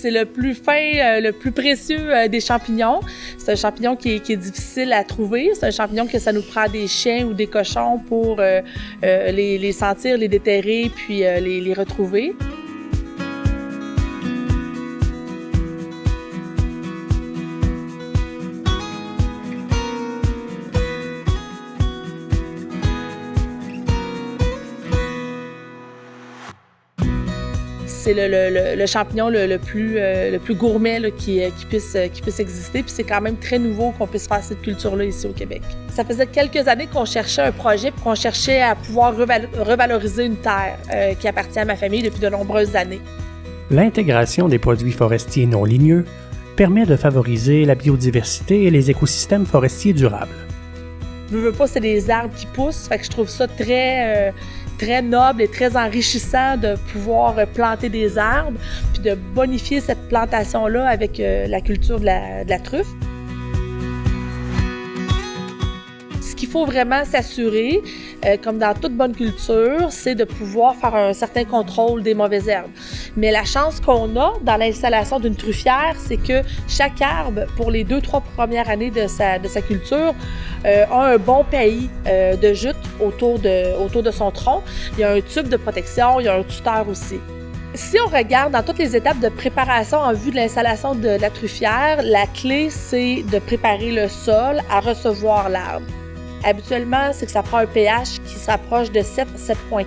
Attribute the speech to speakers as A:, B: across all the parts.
A: c'est le plus fin, le plus précieux des champignons. C'est un champignon qui est difficile à trouver. C'est un champignon que ça nous prend des chiens ou des cochons pour les sentir, les déterrer, puis les retrouver. C'est le champignon le plus gourmet là, qui puisse exister. Puis c'est quand même très nouveau qu'on puisse faire cette culture-là ici au Québec. Ça faisait quelques années qu'on cherchait un projet, puis qu'on cherchait à pouvoir revaloriser une terre qui appartient à ma famille depuis de nombreuses années.
B: L'intégration des produits forestiers non ligneux permet de favoriser la biodiversité et les écosystèmes forestiers durables.
A: Je veux pas, c'est des arbres qui poussent, fait que je trouve ça très noble et très enrichissant de pouvoir planter des arbres puis de bonifier cette plantation-là avec la culture de la truffe. Ce qu'il faut vraiment s'assurer, comme dans toute bonne culture, c'est de pouvoir faire un certain contrôle des mauvaises herbes. Mais la chance qu'on a dans l'installation d'une truffière, c'est que chaque arbre, pour les 2-3 premières années de sa culture, a un bon pays de jute autour de son tronc. Il y a un tube de protection, il y a un tuteur aussi. Si on regarde dans toutes les étapes de préparation en vue de l'installation de la truffière, la clé, c'est de préparer le sol à recevoir l'arbre. Habituellement, c'est que ça prend un pH qui se rapproche de 7,4.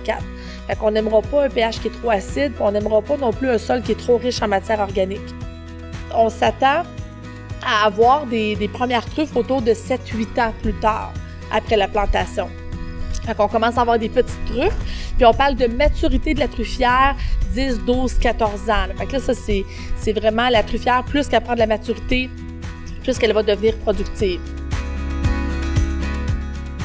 A: Fait qu'on n'aimera pas un pH qui est trop acide, puis on n'aimera pas non plus un sol qui est trop riche en matière organique. On s'attend à avoir des premières truffes autour de 7-8 ans plus tard, après la plantation. Fait qu'on commence à avoir des petites truffes, puis on parle de maturité de la truffière 10, 12, 14 ans. Fait que là, ça, c'est vraiment la truffière, plus qu'elle prend de la maturité, plus qu'elle va devenir productive.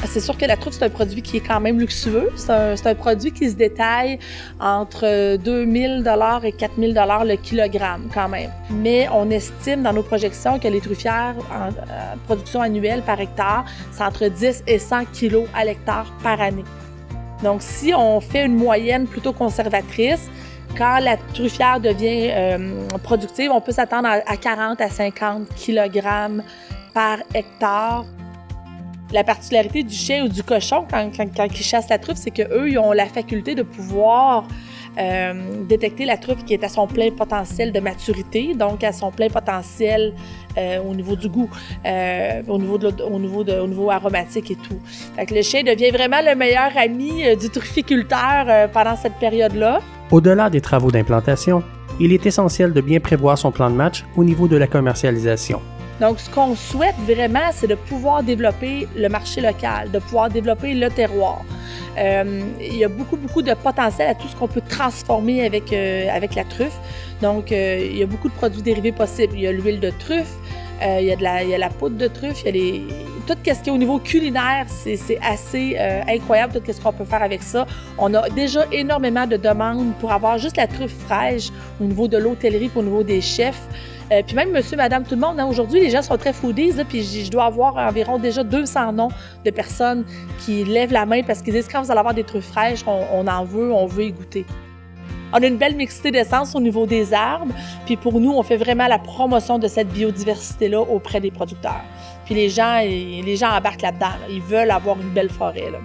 A: C'est sûr que la truffe, c'est un produit qui est quand même luxueux. C'est un produit qui se détaille entre 2 000 $ et 4 000 $ le kilogramme quand même. Mais on estime dans nos projections que les truffières en production annuelle par hectare, c'est entre 10 et 100 kilos à l'hectare par année. Donc, si on fait une moyenne plutôt conservatrice, quand la truffière devient productive, on peut s'attendre à 40 à 50 kilogrammes par hectare. La particularité du chien ou du cochon, quand ils chassent la truffe, c'est qu'eux, ils ont la faculté de pouvoir détecter la truffe qui est à son plein potentiel de maturité, donc à son plein potentiel au niveau du goût, au niveau aromatique et tout. Fait que le chien devient vraiment le meilleur ami du trufficulteur pendant cette période-là.
B: Au-delà des travaux d'implantation, il est essentiel de bien prévoir son plan de match au niveau de la commercialisation.
A: Donc, ce qu'on souhaite vraiment, c'est de pouvoir développer le marché local, de pouvoir développer le terroir. Il y a beaucoup de potentiel à tout ce qu'on peut transformer avec la truffe. Donc, il y a beaucoup de produits dérivés possibles. Il y a l'huile de truffe, il y a la poudre de truffe, il y a tout ce qui est au niveau culinaire, c'est assez incroyable tout ce qu'on peut faire avec ça. On a déjà énormément de demandes pour avoir juste la truffe fraîche au niveau de l'hôtellerie, au niveau des chefs. Puis même monsieur, madame, tout le monde, hein, aujourd'hui, les gens sont très foodies, là, puis je dois avoir environ déjà 200 noms de personnes qui lèvent la main parce qu'ils disent quand vous allez avoir des truffes fraîches, on en veut, on veut y goûter. On a une belle mixité d'essence au niveau des arbres, puis pour nous, on fait vraiment la promotion de cette biodiversité-là auprès des producteurs. Puis les gens embarquent là-dedans, là. Ils veulent avoir une belle forêt, là.